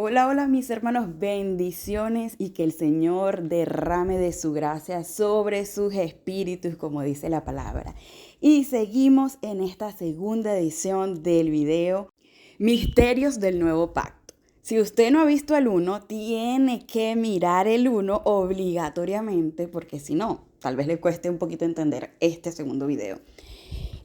Hola, hola mis hermanos, bendiciones y que el Señor derrame de su gracia sobre sus espíritus, como dice la palabra. Y seguimos en esta segunda edición del video Misterios del Nuevo Pacto. Si usted no ha visto el uno, tiene que mirar el uno obligatoriamente, porque si no, tal vez le cueste un poquito entender este segundo video.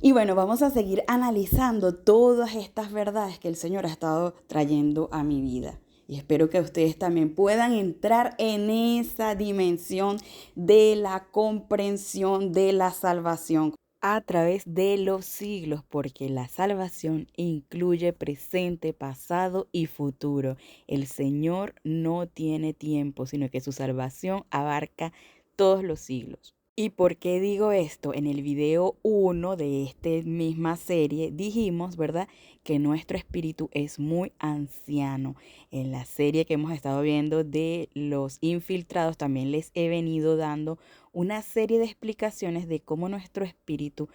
Y bueno, vamos a seguir analizando todas estas verdades que el Señor ha estado trayendo a mi vida. Y espero que ustedes también puedan entrar en esa dimensión de la comprensión de la salvación a través de los siglos, porque la salvación incluye presente, pasado y futuro. El Señor no tiene tiempo, sino que su salvación abarca todos los siglos. ¿Y por qué digo esto? En el video 1 de esta misma serie dijimos, ¿verdad?, que nuestro espíritu es muy anciano. En la serie que hemos estado viendo de los infiltrados también les he venido dando una serie de explicaciones de cómo nuestro espíritu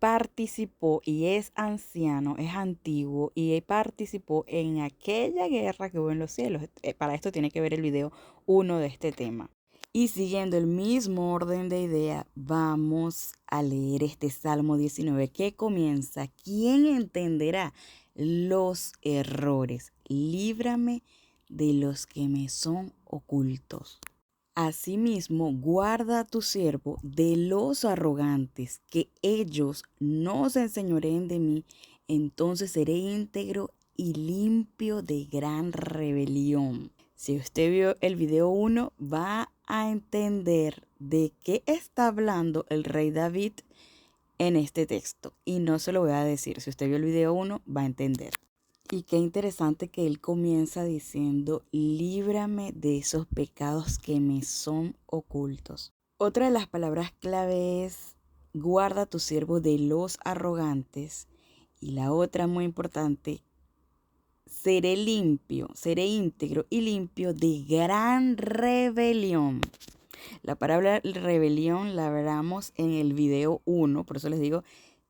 participó y es anciano, es antiguo y participó en aquella guerra que hubo en los cielos. Para esto tiene que ver el video 1 de este tema. Y siguiendo el mismo orden de idea, vamos a leer este Salmo 19 que comienza: ¿Quién entenderá los errores? Líbrame de los que me son ocultos. Asimismo, guarda a tu siervo de los arrogantes, que ellos no se enseñoreen de mí, entonces seré íntegro y limpio de gran rebelión. Si usted vio el video 1, va a entender de qué está hablando el rey David en este texto. Y no se lo voy a decir. Si usted vio el video 1, va a entender. Y qué interesante que él comienza diciendo: líbrame de esos pecados que me son ocultos. Otra de las palabras clave es: guarda a tu siervo de los arrogantes. Y la otra muy importante: seré limpio, seré íntegro y limpio de gran rebelión. La palabra rebelión la hablamos en el video 1, por eso les digo,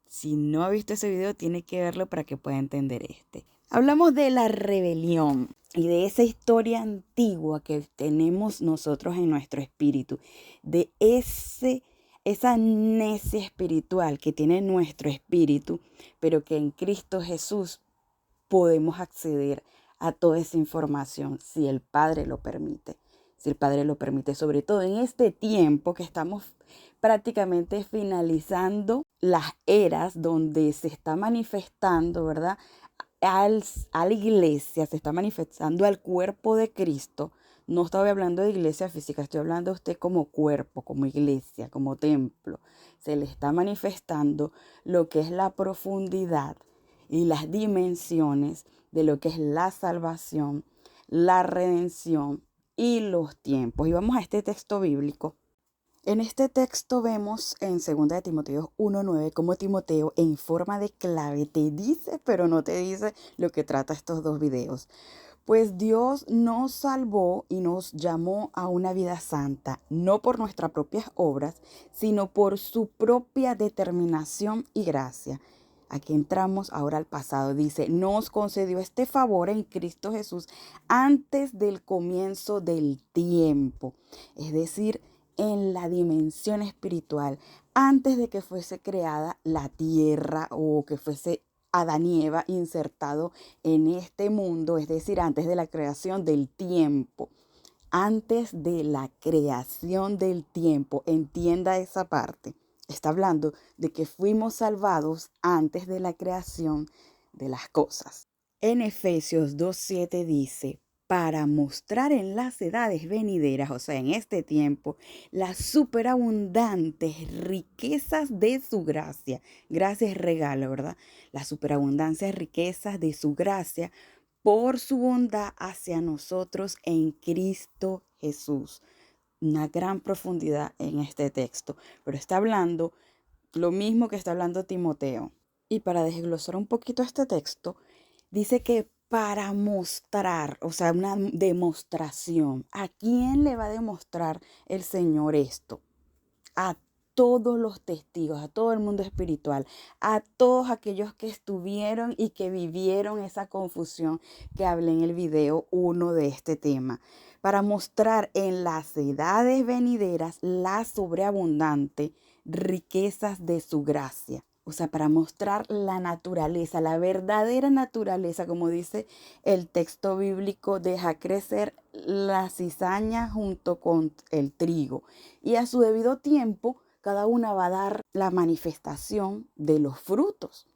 si no ha visto ese video, tiene que verlo para que pueda entender este. Hablamos de la rebelión y de esa historia antigua que tenemos nosotros en nuestro espíritu, de esa necia espiritual que tiene nuestro espíritu, pero que en Cristo Jesús podemos acceder a toda esa información si el Padre lo permite. Si el Padre lo permite, sobre todo en este tiempo que estamos prácticamente finalizando las eras donde se está manifestando, ¿verdad?, a la iglesia, se está manifestando al cuerpo de Cristo. No estoy hablando de iglesia física, estoy hablando de usted como cuerpo, como iglesia, como templo. Se le está manifestando lo que es la profundidad y las dimensiones de lo que es la salvación, la redención y los tiempos. Y vamos a este texto bíblico. En este texto vemos en 2 de Timoteo 1:9 cómo Timoteo en forma de clave te dice, pero no te dice lo que trata estos dos videos. Pues Dios nos salvó y nos llamó a una vida santa, no por nuestras propias obras, sino por su propia determinación y gracia. Aquí entramos ahora al pasado. Dice: nos concedió este favor en Cristo Jesús antes del comienzo del tiempo. Es decir, en la dimensión espiritual, antes de que fuese creada la tierra o que fuese Adán y Eva insertado en este mundo, es decir, antes de la creación del tiempo. Antes de la creación del tiempo, entienda esa parte. Está hablando de que fuimos salvados antes de la creación de las cosas. En Efesios 2:7 dice: para mostrar en las edades venideras, o sea, en este tiempo, las superabundantes riquezas de su gracia. Gracia es regalo, ¿verdad? Las superabundantes riquezas de su gracia por su bondad hacia nosotros en Cristo Jesús. Una gran profundidad en este texto, pero está hablando lo mismo que está hablando Timoteo. Y para desglosar un poquito este texto, dice que para mostrar, o sea, una demostración. ¿A quién le va a demostrar el Señor esto? A todos los testigos, a todo el mundo espiritual, a todos aquellos que estuvieron y que vivieron esa confusión que hablé en el video 1 de este tema, para mostrar en las edades venideras la sobreabundante riquezas de su gracia. O sea, para mostrar la naturaleza, la verdadera naturaleza, como dice el texto bíblico, deja crecer la cizaña junto con el trigo. Y a su debido tiempo, cada una va a dar la manifestación de los frutos.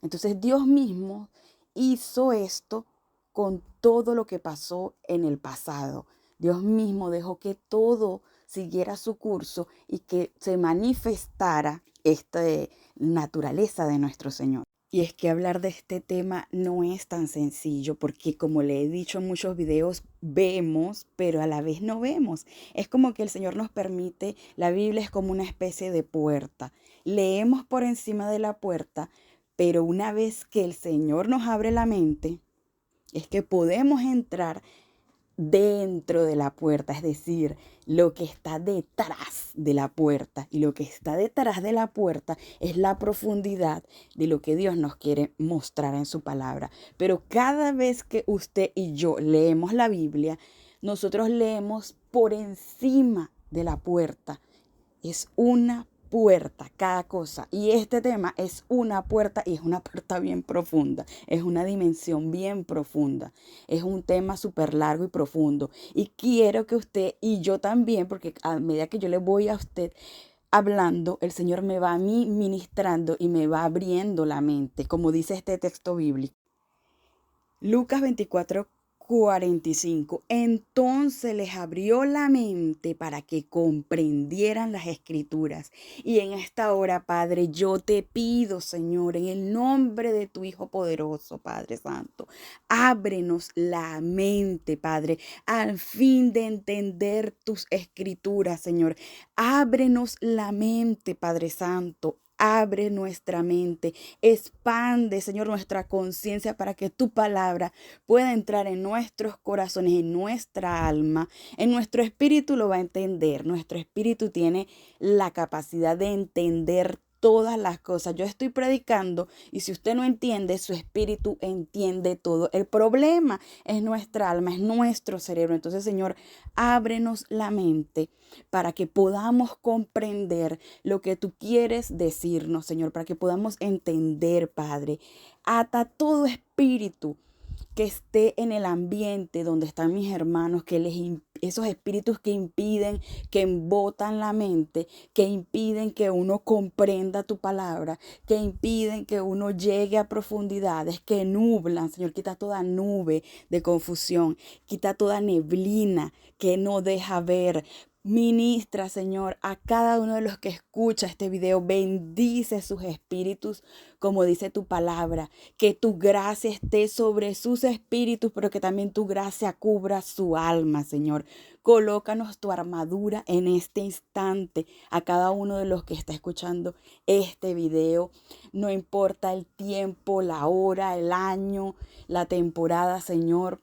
Entonces Dios mismo hizo esto con todo lo que pasó en el pasado. Dios mismo dejó que todo siguiera su curso y que se manifestara esta naturaleza de nuestro Señor. Y es que hablar de este tema no es tan sencillo porque, como le he dicho en muchos videos, vemos, pero a la vez no vemos. Es como que el Señor nos permite, la Biblia es como una especie de puerta. Leemos por encima de la puerta, pero una vez que el Señor nos abre la mente, es que podemos entrar dentro de la puerta, es decir, lo que está detrás de la puerta. Y lo que está detrás de la puerta es la profundidad de lo que Dios nos quiere mostrar en su palabra. Pero cada vez que usted y yo leemos la Biblia, nosotros leemos por encima de la puerta. Es una puerta cada cosa. Y este tema es una puerta, y es una puerta bien profunda. Es una dimensión bien profunda. Es un tema súper largo y profundo. Y quiero que usted y yo también, porque a medida que yo le voy a usted hablando, el Señor me va a mí ministrando y me va abriendo la mente, como dice este texto bíblico. Lucas 24:45. Entonces les abrió la mente para que comprendieran las escrituras. Y en esta hora, Padre, yo te pido, Señor, en el nombre de tu Hijo poderoso, Padre Santo, ábrenos la mente, Padre, al fin de entender tus escrituras, Señor. Ábrenos la mente, Padre Santo. Abre nuestra mente, expande, Señor, nuestra conciencia para que tu palabra pueda entrar en nuestros corazones, en nuestra alma, en nuestro espíritu lo va a entender. Nuestro espíritu tiene la capacidad de entender todas las cosas. Yo estoy predicando y si usted no entiende, su espíritu entiende todo. El problema es nuestra alma, es nuestro cerebro. Entonces, Señor, ábrenos la mente para que podamos comprender lo que tú quieres decirnos, Señor, para que podamos entender, Padre. Ata todo espíritu que esté en el ambiente donde están mis hermanos, esos espíritus que impiden, que embotan la mente, que impiden que uno comprenda tu palabra, que impiden que uno llegue a profundidades, que nublan. Señor, quita toda nube de confusión, quita toda neblina que no deja ver. Ministra, Señor, a cada uno de los que escucha este video. Bendice sus espíritus, como dice tu palabra. Que tu gracia esté sobre sus espíritus, pero que también tu gracia cubra su alma, Señor. Colócanos tu armadura en este instante a cada uno de los que está escuchando este video. No importa el tiempo, la hora, el año, la temporada, Señor.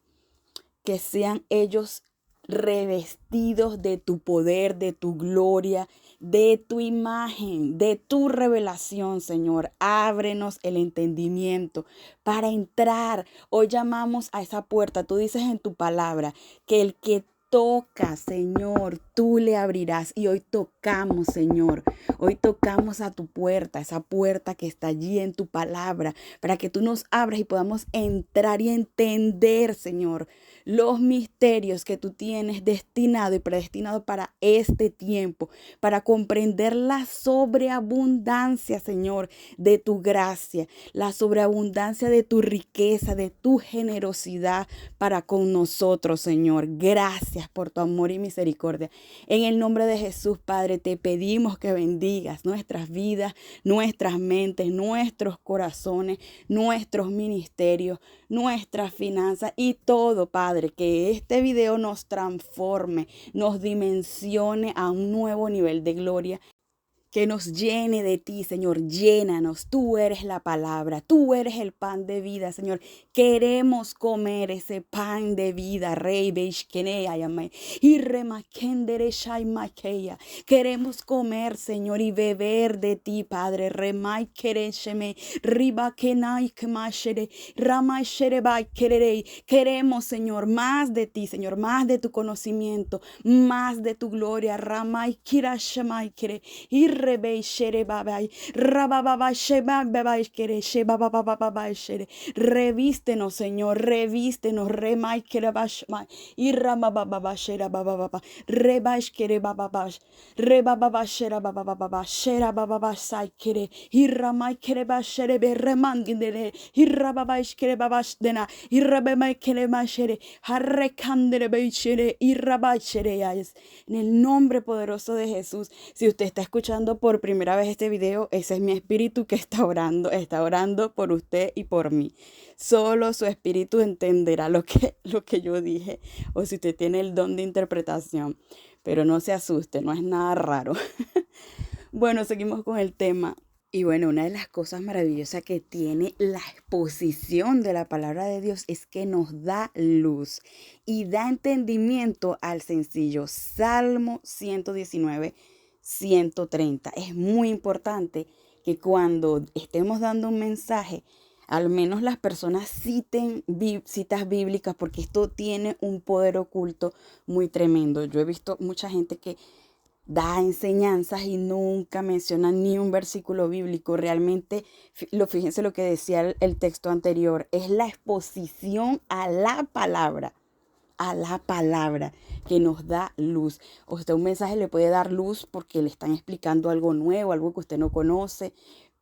Que sean ellos revestidos de tu poder, de tu gloria, de tu imagen, de tu revelación, Señor. Ábrenos el entendimiento para entrar. Hoy llamamos a esa puerta. Tú dices en tu palabra que el que toca, Señor, tú le abrirás. Y hoy tocamos, Señor. Hoy tocamos a tu puerta, esa puerta que está allí en tu palabra, para que tú nos abras y podamos entrar y entender, Señor, los misterios que tú tienes destinado y predestinado para este tiempo, para comprender la sobreabundancia, Señor, de tu gracia, la sobreabundancia de tu riqueza, de tu generosidad para con nosotros, Señor. Gracias por tu amor y misericordia. En el nombre de Jesús, Padre, te pedimos que bendigas nuestras vidas, nuestras mentes, nuestros corazones, nuestros ministerios, nuestras finanzas y todo, Padre, que este video nos transforme, nos dimensione a un nuevo nivel de gloria que nos llene de ti, Señor. Llénanos. Tú eres la palabra. Tú eres el pan de vida, Señor. Queremos comer ese pan de vida. Rey Beishkenea Yamai. Y Remakendere Shaimakeya. Queremos comer, Señor, y beber de ti, Padre. Remai Keresheme. Ribakenai Kemashere. Ramai Sherebai Kererei. Queremos, Señor, más de ti, Señor, más de tu conocimiento, más de tu gloria. Ramai Kirashemai Kere. Irrebei shere babai, rababai sheba babai kere sheba babai shere. Revístenos, Señor, revístenos, remai kere bashmai, irramababa shera bababa, rebai kere bababash, rebababa shera bababa, shera bababa sai kere, irramai kere bashere be remandere, irrababai kere babashdena, irrabemai kere mashere, harrekandere be shere, irrabai shere yas. En el nombre poderoso de Jesús. Si usted está escuchando por primera vez este video, ese es mi espíritu que está orando por usted y por mí. Solo su espíritu entenderá lo que yo dije, o si usted tiene el don de interpretación, pero no se asuste, no es nada raro. Bueno, seguimos con el tema. Y bueno, una de las cosas maravillosas que tiene la exposición de la palabra de Dios es que nos da luz y da entendimiento al sencillo. Salmo 119, 130. Es muy importante que cuando estemos dando un mensaje, al menos las personas citen citas bíblicas, porque esto tiene un poder oculto muy tremendo. Yo he visto mucha gente que da enseñanzas y nunca menciona ni un versículo bíblico. Realmente, fíjense lo que decía el texto anterior, es la exposición a la palabra que nos da luz. O sea, un mensaje le puede dar luz porque le están explicando algo nuevo, algo que usted no conoce,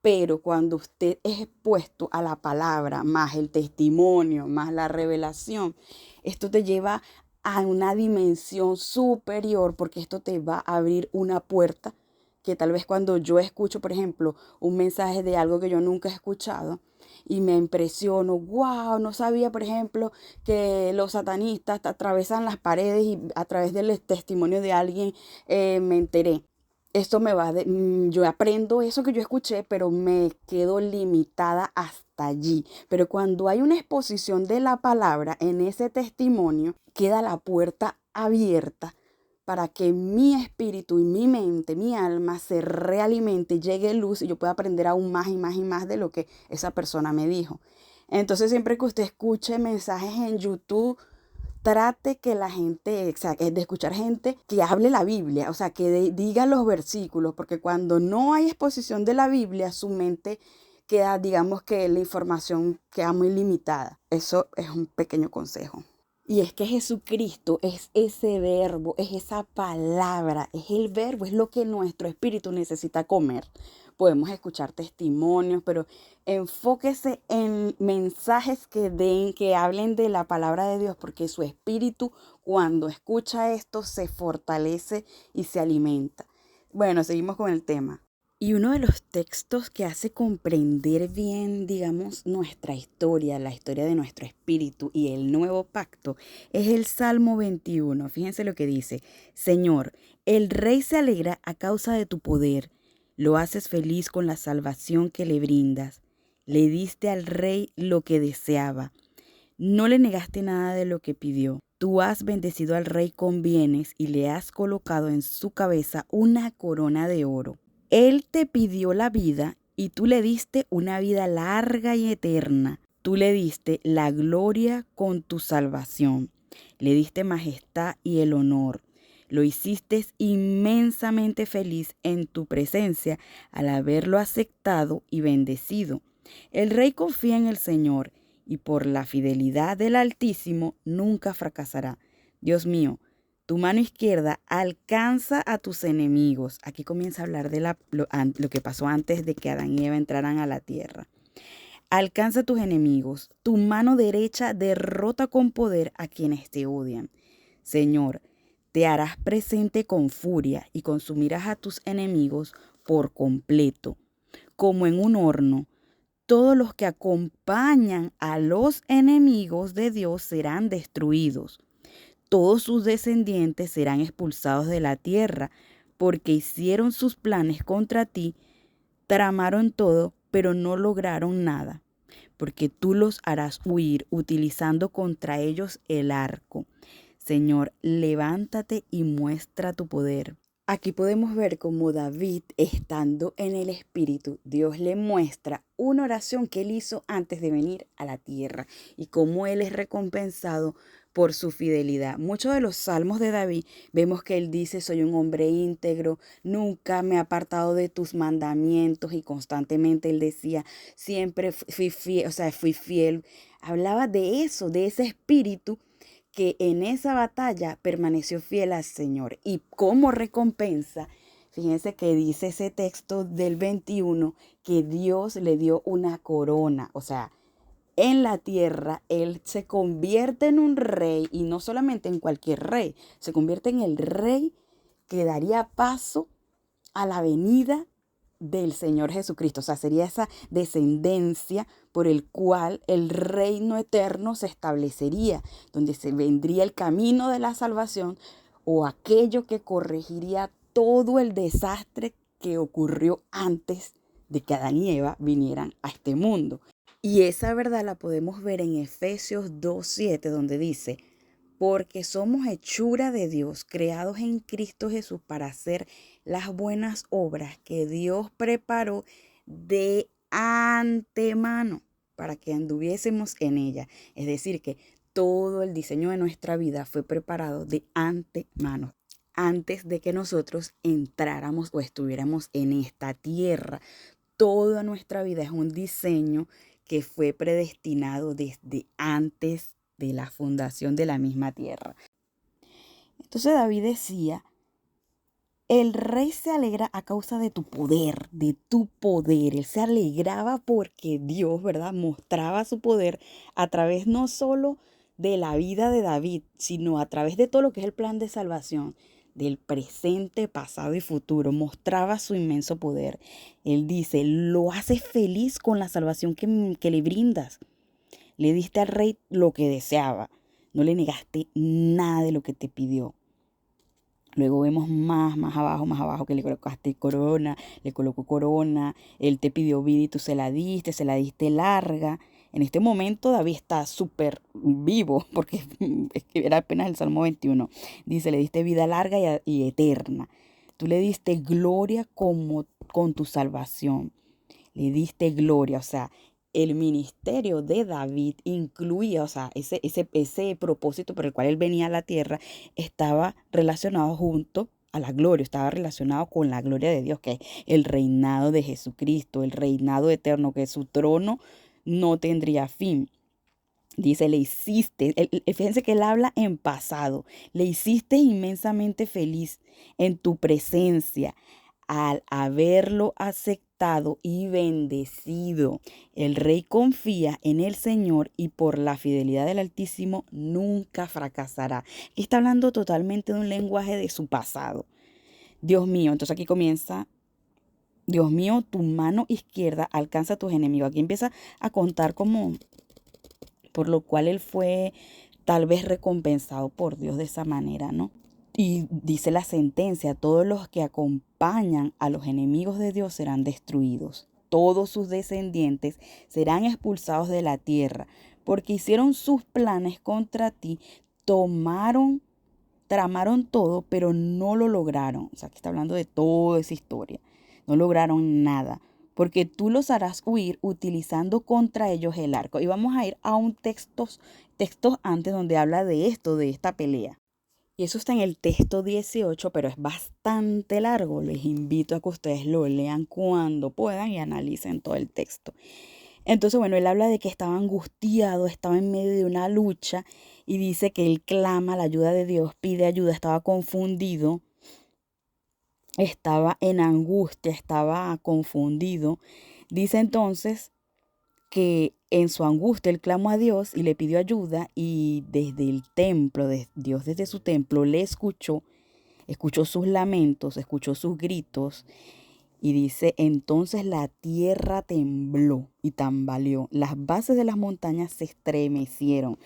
pero cuando usted es expuesto a la palabra, más el testimonio, más la revelación, esto te lleva a una dimensión superior, porque esto te va a abrir una puerta que tal vez cuando yo escucho, por ejemplo, un mensaje de algo que yo nunca he escuchado y me impresiono, wow, no sabía, por ejemplo, que los satanistas atravesan las paredes y a través del testimonio de alguien me enteré. Esto yo aprendo eso que yo escuché, pero me quedo limitada hasta allí. Pero cuando hay una exposición de la palabra en ese testimonio, queda la puerta abierta para que mi espíritu y mi mente, mi alma se realimente, llegue luz y yo pueda aprender aún más y más y más de lo que esa persona me dijo. Entonces, siempre que usted escuche mensajes en YouTube, trate que la gente, o sea, de escuchar gente que hable la Biblia, o sea, que diga los versículos, porque cuando no hay exposición de la Biblia, su mente queda, digamos que la información queda muy limitada. Eso es un pequeño consejo. Y es que Jesucristo es ese verbo, es esa palabra, es el verbo, es lo que nuestro espíritu necesita comer. Podemos escuchar testimonios, pero enfóquese en mensajes que hablen de la palabra de Dios, porque su espíritu, cuando escucha esto, se fortalece y se alimenta. Bueno, seguimos con el tema. Y uno de los textos que hace comprender bien, digamos, nuestra historia, la historia de nuestro espíritu y el nuevo pacto, es el Salmo 21. Fíjense lo que dice: Señor, el rey se alegra a causa de tu poder, lo haces feliz con la salvación que le brindas. Le diste al rey lo que deseaba, no le negaste nada de lo que pidió. Tú has bendecido al rey con bienes y le has colocado en su cabeza una corona de oro. Él te pidió la vida y tú le diste una vida larga y eterna. Tú le diste la gloria con tu salvación. Le diste majestad y el honor. Lo hiciste inmensamente feliz en tu presencia al haberlo aceptado y bendecido. El rey confía en el Señor y por la fidelidad del Altísimo nunca fracasará. Dios mío, tu mano izquierda alcanza a tus enemigos. Aquí comienza a hablar de lo que pasó antes de que Adán y Eva entraran a la tierra. Alcanza a tus enemigos. Tu mano derecha derrota con poder a quienes te odian. Señor, te harás presente con furia y consumirás a tus enemigos por completo. Como en un horno, todos los que acompañan a los enemigos de Dios serán destruidos. Todos sus descendientes serán expulsados de la tierra, porque hicieron sus planes contra ti, tramaron todo, pero no lograron nada, porque tú los harás huir utilizando contra ellos el arco. Señor, levántate y muestra tu poder. Aquí podemos ver cómo David, estando en el Espíritu, Dios le muestra una oración que él hizo antes de venir a la tierra y cómo él es recompensado por su fidelidad. Muchos de los salmos de David vemos que él dice: soy un hombre íntegro, nunca me he apartado de tus mandamientos, y constantemente él decía: siempre fui fiel, fui fiel. Hablaba de eso, de ese espíritu que en esa batalla permaneció fiel al Señor. Y como recompensa, fíjense que dice ese texto del 21 que Dios le dio una corona. O sea, en la tierra él se convierte en un rey, y no solamente en cualquier rey, se convierte en el rey que daría paso a la venida del Señor Jesucristo. O sea, sería esa descendencia por el cual el reino eterno se establecería, donde se vendría el camino de la salvación, o aquello que corregiría todo el desastre que ocurrió antes de que Adán y Eva vinieran a este mundo. Y esa verdad la podemos ver en Efesios 2:7, donde dice: porque somos hechura de Dios, creados en Cristo Jesús para hacer las buenas obras que Dios preparó de antemano para que anduviésemos en ella. Es decir, que todo el diseño de nuestra vida fue preparado de antemano, antes de que nosotros entráramos o estuviéramos en esta tierra. Toda nuestra vida es un diseño que fue predestinado desde antes de la fundación de la misma tierra. Entonces David decía: el rey se alegra a causa de tu poder, de tu poder. Él se alegraba porque Dios, ¿verdad?, mostraba su poder a través no solo de la vida de David, sino a través de todo lo que es el plan de salvación, del presente, pasado y futuro. Mostraba su inmenso poder. Él dice: lo haces feliz con la salvación que le brindas. Le diste al rey lo que deseaba. No le negaste nada de lo que te pidió. Luego vemos más abajo, que le colocaste corona, le colocó corona. Él te pidió vida y tú se la diste larga. En este momento David está súper vivo, porque es que era apenas el Salmo 21. Dice: le diste vida larga y eterna. Tú le diste gloria con tu salvación. Le diste gloria, o sea, el ministerio de David incluía, o sea, ese propósito por el cual él venía a la tierra estaba relacionado junto a la gloria, estaba relacionado con la gloria de Dios, que es el reinado de Jesucristo, el reinado eterno, que su trono no tendría fin. Dice: le hiciste, fíjense que él habla en pasado, le hiciste inmensamente feliz en tu presencia al haberlo aceptado y bendecido. El rey confía en el Señor y por la fidelidad del Altísimo nunca fracasará. Aquí está hablando totalmente de un lenguaje de su pasado. Dios mío, entonces aquí comienza: Dios mío, tu mano izquierda alcanza a tus enemigos. Aquí empieza a contar como por lo cual él fue tal vez recompensado por Dios de esa manera, ¿no? Y dice la sentencia: todos los que acompañan a los enemigos de Dios serán destruidos. Todos sus descendientes serán expulsados de la tierra, porque hicieron sus planes contra ti, tramaron todo, pero no lo lograron. O sea, aquí está hablando de toda esa historia. No lograron nada, porque tú los harás huir utilizando contra ellos el arco. Y vamos a ir a un textos antes donde habla de esto, de esta pelea. Y eso está en el texto 18, pero es bastante largo. Les invito a que ustedes lo lean cuando puedan y analicen todo el texto. Entonces, bueno, él habla de que estaba angustiado, estaba en medio de una lucha, y dice que él clama la ayuda de Dios, pide ayuda, estaba confundido, estaba en angustia, estaba confundido. Dice entonces que en su angustia él clamó a Dios y le pidió ayuda, y desde el templo, Dios desde su templo le escuchó sus lamentos, escuchó sus gritos, y dice: entonces la tierra tembló y tambaleó, las bases de las montañas se estremecieron,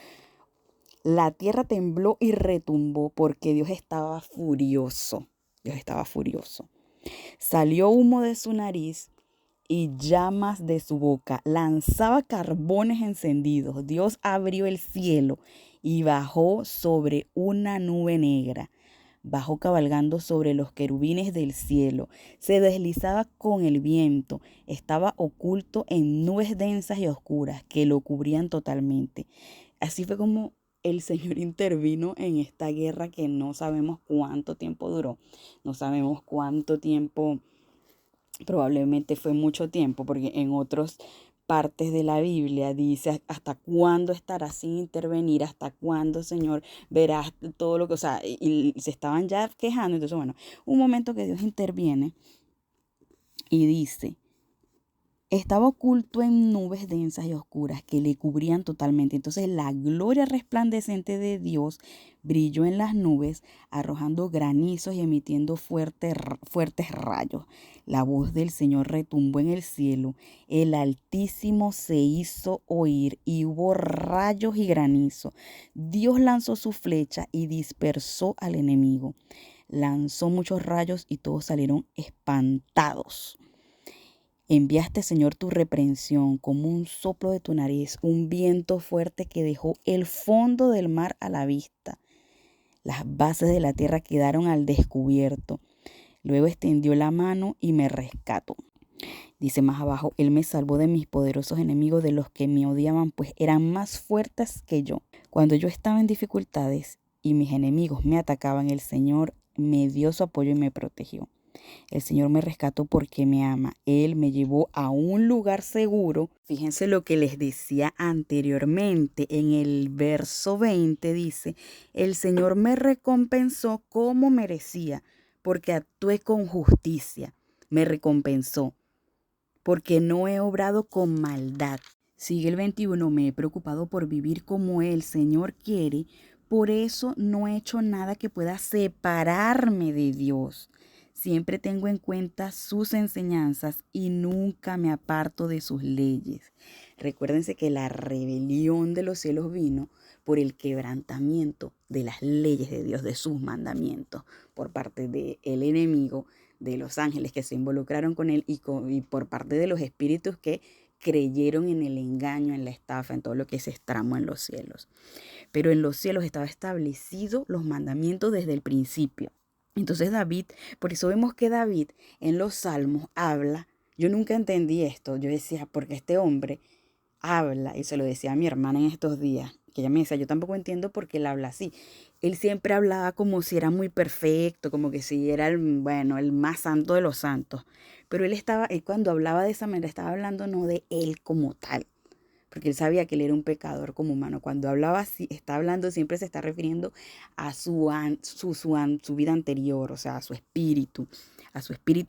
la tierra tembló y retumbó porque Dios estaba furioso. Dios estaba furioso. Salió humo de su nariz y llamas de su boca. Lanzaba carbones encendidos. Dios abrió el cielo y bajó sobre una nube negra. Bajó cabalgando sobre los querubines del cielo. Se deslizaba con el viento. Estaba oculto en nubes densas y oscuras que lo cubrían totalmente. Así fue como el Señor intervino en esta guerra que no sabemos cuánto tiempo duró. No sabemos cuánto tiempo, probablemente fue mucho tiempo, porque en otras partes de la Biblia dice hasta cuándo estarás sin intervenir, hasta cuándo, Señor, verás todo lo que, o sea, y se estaban ya quejando. Entonces, bueno, un momento que Dios interviene y dice, estaba oculto en nubes densas y oscuras que le cubrían totalmente. Entonces la gloria resplandeciente de Dios brilló en las nubes, arrojando granizos y emitiendo fuertes rayos. La voz del Señor retumbó en el cielo. El Altísimo se hizo oír y hubo rayos y granizo. Dios lanzó su flecha y dispersó al enemigo. Lanzó muchos rayos y todos salieron espantados. Enviaste, Señor, tu reprensión como un soplo de tu nariz, un viento fuerte que dejó el fondo del mar a la vista. Las bases de la tierra quedaron al descubierto. Luego extendió la mano y me rescató. Dice más abajo, Él me salvó de mis poderosos enemigos, de los que me odiaban, pues eran más fuertes que yo. Cuando yo estaba en dificultades y mis enemigos me atacaban, el Señor me dio su apoyo y me protegió. El Señor me rescató porque me ama. Él me llevó a un lugar seguro. Fíjense lo que les decía anteriormente. En el verso 20 dice, el Señor me recompensó como merecía, porque actué con justicia. Me recompensó, porque no he obrado con maldad. Sigue el 21, me he preocupado por vivir como el Señor quiere, por eso no he hecho nada que pueda separarme de Dios. Siempre tengo en cuenta sus enseñanzas y nunca me aparto de sus leyes. Recuérdense que la rebelión de los cielos vino por el quebrantamiento de las leyes de Dios, de sus mandamientos, por parte del enemigo, de los ángeles que se involucraron con él y por parte de los espíritus que creyeron en el engaño, en la estafa, en todo lo que se tramó en los cielos. Pero en los cielos estaba establecido los mandamientos desde el principio. Entonces David, por eso vemos que David en los salmos habla. Yo nunca entendí esto. Yo decía, porque este hombre habla, y se lo decía a mi hermana en estos días, que ella me decía, yo tampoco entiendo por qué él habla así. Él siempre hablaba como si era muy perfecto, como que si era el más santo de los santos. Pero él cuando hablaba de esa manera estaba hablando no de él como tal, porque él sabía que él era un pecador como humano. Cuando hablaba así, está hablando, siempre se está refiriendo a su vida anterior, o sea, a su espíritu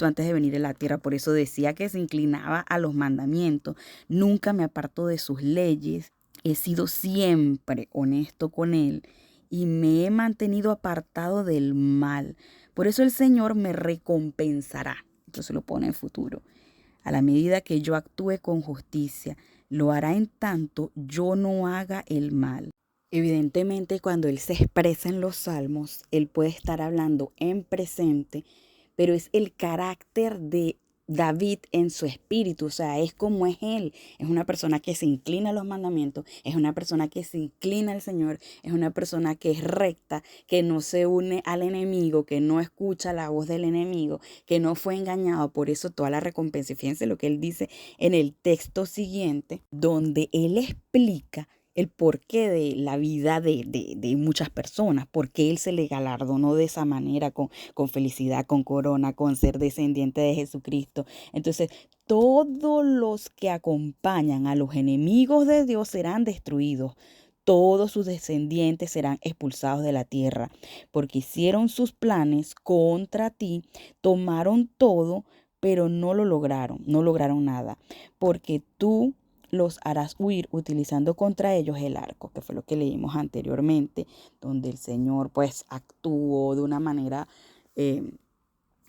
antes de venir a la tierra. Por eso decía que se inclinaba a los mandamientos. Nunca me aparto de sus leyes. He sido siempre honesto con él y me he mantenido apartado del mal. Por eso el Señor me recompensará. Entonces lo pone en futuro. A la medida que yo actúe con justicia, lo hará en tanto yo no haga el mal. Evidentemente, cuando él se expresa en los salmos, él puede estar hablando en presente, pero es el carácter de David en su espíritu, o sea, es como es él. Es una persona que se inclina a los mandamientos, es una persona que se inclina al Señor, es una persona que es recta, que no se une al enemigo, que no escucha la voz del enemigo, que no fue engañado. Por eso toda la recompensa. Y fíjense lo que él dice en el texto siguiente, donde él explica el porqué de la vida de muchas personas, porque él se le galardonó de esa manera, con felicidad, con corona, con ser descendiente de Jesucristo. Entonces, todos los que acompañan a los enemigos de Dios serán destruidos. Todos sus descendientes serán expulsados de la tierra, porque hicieron sus planes contra ti, tomaron todo, pero no lograron nada, porque tú los harás huir utilizando contra ellos el arco, que fue lo que leímos anteriormente, donde el Señor pues actuó de una manera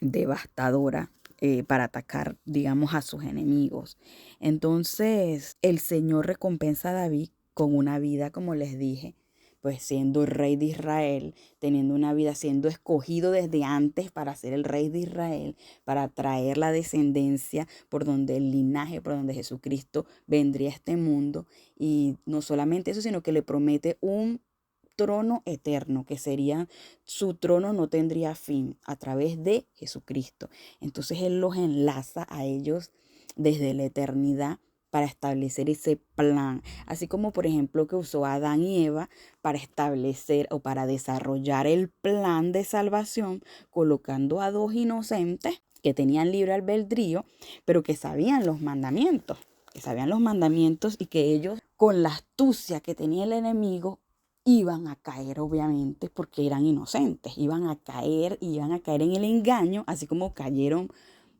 devastadora para atacar, digamos, a sus enemigos. Entonces el Señor recompensa a David con una vida, como les dije, pues siendo rey de Israel, teniendo una vida, siendo escogido desde antes para ser el rey de Israel, para traer la descendencia por donde el linaje, por donde Jesucristo vendría a este mundo. Y no solamente eso, sino que le promete un trono eterno, que sería su trono no tendría fin a través de Jesucristo. Entonces Él los enlaza a ellos desde la eternidad para establecer ese plan, así como por ejemplo que usó a Adán y Eva para establecer o para desarrollar el plan de salvación, colocando a dos inocentes que tenían libre albedrío, pero que sabían los mandamientos, y que ellos, con la astucia que tenía el enemigo, iban a caer obviamente porque eran inocentes, iban a caer en el engaño, así como cayeron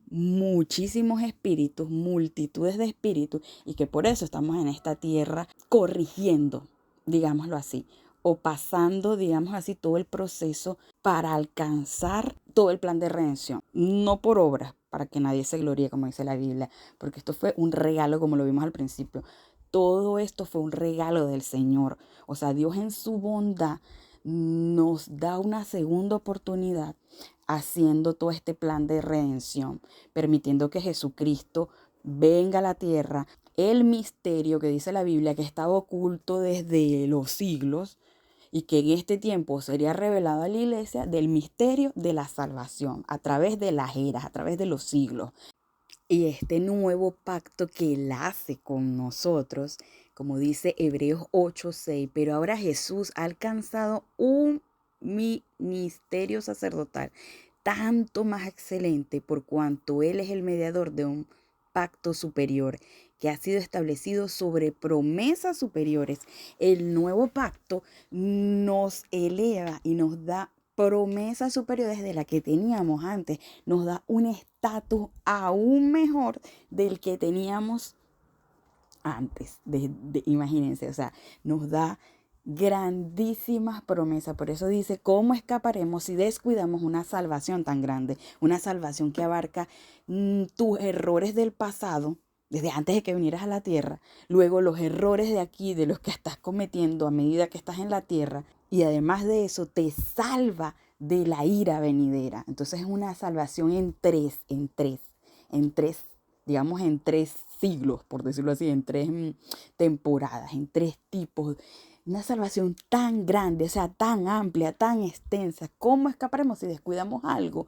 muchísimos espíritus, multitudes de espíritus, y que por eso estamos en esta tierra corrigiendo, digámoslo así, o pasando, digamos así, todo el proceso para alcanzar todo el plan de redención, no por obras, para que nadie se gloríe, como dice la Biblia, porque esto fue un regalo, como lo vimos al principio. Todo esto fue un regalo del Señor. O sea, Dios en su bondad nos da una segunda oportunidad haciendo todo este plan de redención, permitiendo que Jesucristo venga a la tierra. El misterio que dice la Biblia que estaba oculto desde los siglos y que en este tiempo sería revelado a la iglesia, del misterio de la salvación a través de las eras, a través de los siglos. Y este nuevo pacto que Él hace con nosotros, como dice Hebreos 8:6, pero ahora Jesús ha alcanzado un ministerio sacerdotal tanto más excelente por cuanto Él es el mediador de un pacto superior que ha sido establecido sobre promesas superiores. El nuevo pacto nos eleva y nos da promesas superiores de la que teníamos antes, nos da un estatus aún mejor del que teníamos antes. Imagínense, o sea, nos da grandísimas promesas. Por eso dice, ¿cómo escaparemos si descuidamos una salvación tan grande? Una salvación que abarca tus errores del pasado, desde antes de que vinieras a la tierra, luego los errores de aquí, de los que estás cometiendo a medida que estás en la tierra, y además de eso te salva de la ira venidera. Entonces es una salvación digamos en tres siglos, por decirlo así, en tres temporadas, en tres tipos. Una salvación tan grande, o sea, tan amplia, tan extensa. ¿Cómo escaparemos si descuidamos algo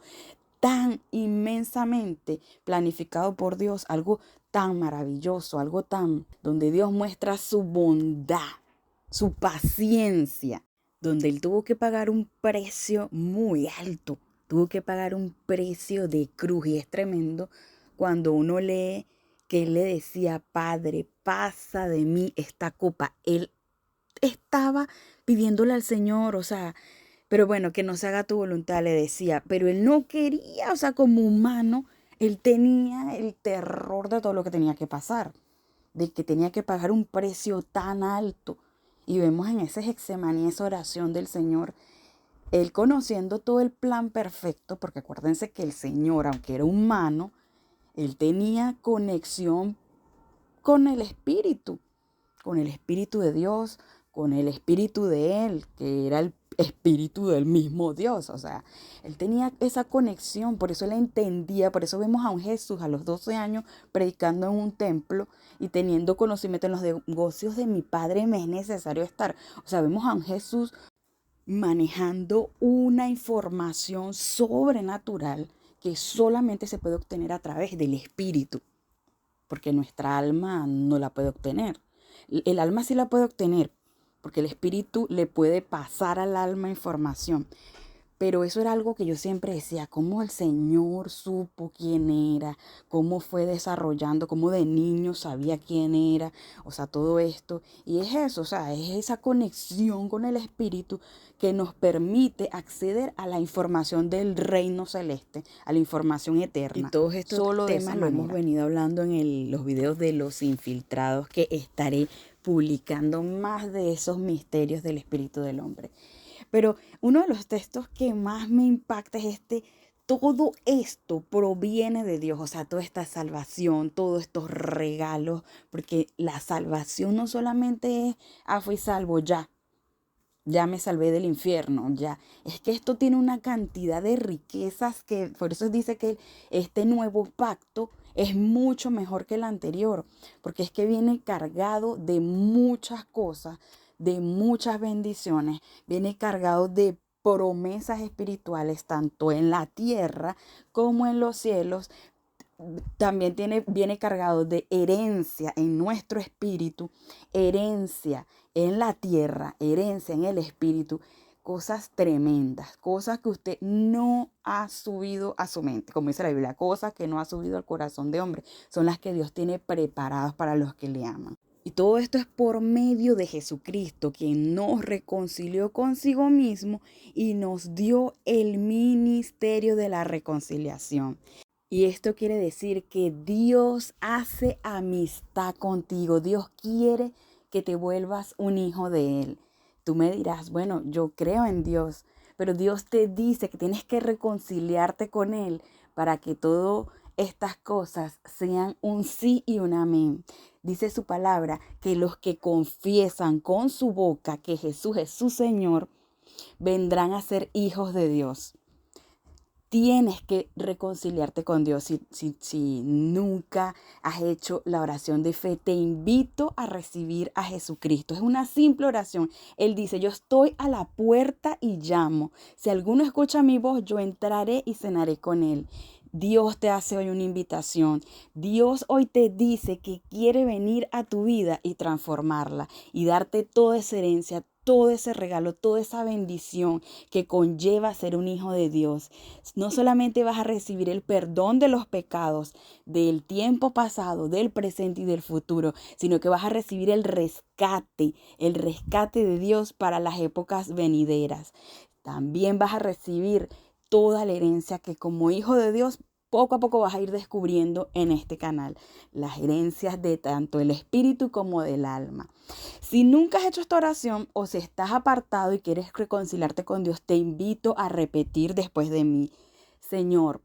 tan inmensamente planificado por Dios, algo tan maravilloso, algo tan donde Dios muestra su bondad, su paciencia, donde Él tuvo que pagar un precio muy alto, tuvo que pagar un precio de cruz, y es tremendo cuando uno lee que Él le decía, Padre, pasa de mí esta copa. Él estaba pidiéndole al Señor, o sea, pero bueno, que no se haga tu voluntad, le decía, pero Él no quería, o sea, como humano, Él tenía el terror de todo lo que tenía que pasar, de que tenía que pagar un precio tan alto. Y vemos en ese Getsemaní, esa oración del Señor, Él conociendo todo el plan perfecto, porque acuérdense que el Señor, aunque era humano, Él tenía conexión con el Espíritu de Dios, con el Espíritu de Él, que era el Espíritu del mismo Dios. O sea, Él tenía esa conexión, por eso Él entendía, por eso vemos a un Jesús a los 12 años predicando en un templo y teniendo conocimiento en los negocios de mi Padre me es necesario estar. O sea, vemos a un Jesús manejando una información sobrenatural que solamente se puede obtener a través del Espíritu, porque nuestra alma no la puede obtener. El alma sí la puede obtener, porque el Espíritu le puede pasar al alma información. Pero eso era algo que yo siempre decía, cómo el Señor supo quién era, cómo fue desarrollando, cómo de niño sabía quién era, o sea, todo esto. Y es eso, o sea, es esa conexión con el Espíritu que nos permite acceder a la información del reino celeste, a la información eterna. Y todos estos temas lo hemos venido hablando en los videos de los infiltrados, que estaré publicando más de esos misterios del espíritu del hombre. Pero uno de los textos que más me impacta es todo esto proviene de Dios, o sea, toda esta salvación, todos estos regalos, porque la salvación no solamente es, fui salvo ya, ya me salvé del infierno, ya. Es que esto tiene una cantidad de riquezas que, por eso dice que este nuevo pacto es mucho mejor que el anterior, porque es que viene cargado de muchas cosas, de muchas bendiciones, viene cargado de promesas espirituales, tanto en la tierra como en los cielos. También viene cargado de herencia en nuestro espíritu, herencia en la tierra, herencia en el espíritu, cosas tremendas, cosas que usted no ha subido a su mente, como dice la Biblia, cosas que no ha subido al corazón de hombre, son las que Dios tiene preparadas para los que le aman. Y todo esto es por medio de Jesucristo, quien nos reconcilió consigo mismo y nos dio el ministerio de la reconciliación. Y esto quiere decir que Dios hace amistad contigo. Dios quiere que te vuelvas un hijo de Él. Tú me dirás, bueno, yo creo en Dios, pero Dios te dice que tienes que reconciliarte con Él para que todas estas cosas sean un sí y un amén. Dice su palabra que los que confiesan con su boca que Jesús es su Señor, vendrán a ser hijos de Dios. Tienes que reconciliarte con Dios. Si nunca has hecho la oración de fe, te invito a recibir a Jesucristo. Es una simple oración. Él dice, yo estoy a la puerta y llamo. Si alguno escucha mi voz, yo entraré y cenaré con él. Dios te hace hoy una invitación. Dios hoy te dice que quiere venir a tu vida y transformarla y darte toda esa herencia, todo ese regalo, toda esa bendición que conlleva ser un hijo de Dios. No solamente vas a recibir el perdón de los pecados del tiempo pasado, del presente y del futuro, sino que vas a recibir el rescate de Dios para las épocas venideras. También vas a recibir toda la herencia que como hijo de Dios poco a poco vas a ir descubriendo en este canal, las herencias de tanto el espíritu como del alma. Si nunca has hecho esta oración o si estás apartado y quieres reconciliarte con Dios, te invito a repetir después de mí. Señor,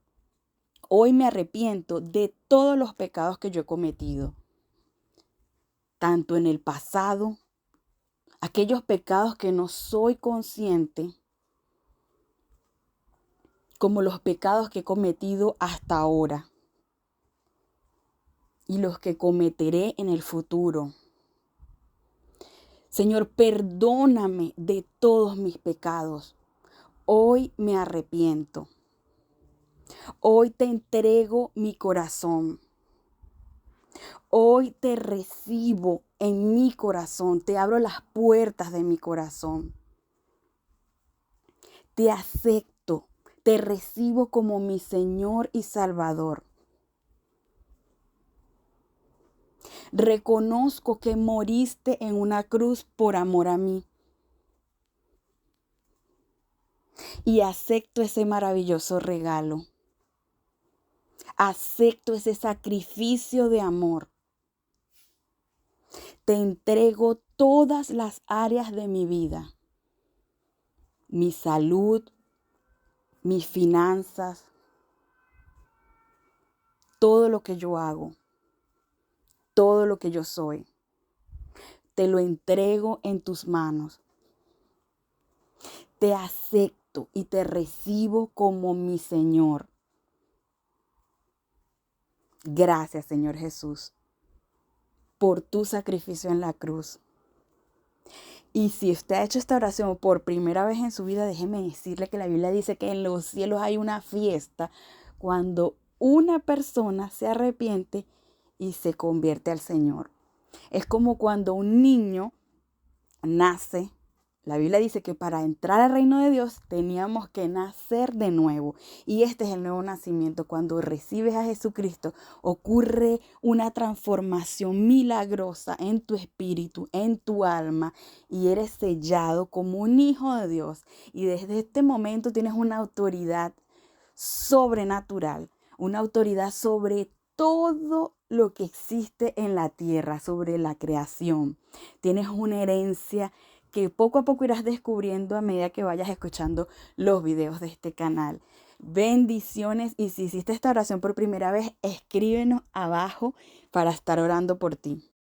hoy me arrepiento de todos los pecados que yo he cometido, tanto en el pasado, aquellos pecados que no soy consciente, como los pecados que he cometido hasta ahora y los que cometeré en el futuro. Señor, perdóname de todos mis pecados. Hoy me arrepiento. Hoy te entrego mi corazón. Hoy te recibo en mi corazón. Te abro las puertas de mi corazón. Te acepto. Te recibo como mi Señor y Salvador. Reconozco que moriste en una cruz por amor a mí. Y acepto ese maravilloso regalo. Acepto ese sacrificio de amor. Te entrego todas las áreas de mi vida. Mi salud, mis finanzas, todo lo que yo hago, todo lo que yo soy. Te lo entrego en tus manos. Te acepto y te recibo como mi Señor. Gracias, Señor Jesús, por tu sacrificio en la cruz. Y si usted ha hecho esta oración por primera vez en su vida, déjeme decirle que la Biblia dice que en los cielos hay una fiesta cuando una persona se arrepiente y se convierte al Señor. Es como cuando un niño nace. La Biblia dice que para entrar al reino de Dios teníamos que nacer de nuevo. Y este es el nuevo nacimiento. Cuando recibes a Jesucristo, ocurre una transformación milagrosa en tu espíritu, en tu alma. Y eres sellado como un hijo de Dios. Y desde este momento tienes una autoridad sobrenatural. Una autoridad sobre todo lo que existe en la tierra, sobre la creación. Tienes una herencia que poco a poco irás descubriendo a medida que vayas escuchando los videos de este canal. Bendiciones, y si hiciste esta oración por primera vez, escríbenos abajo para estar orando por ti.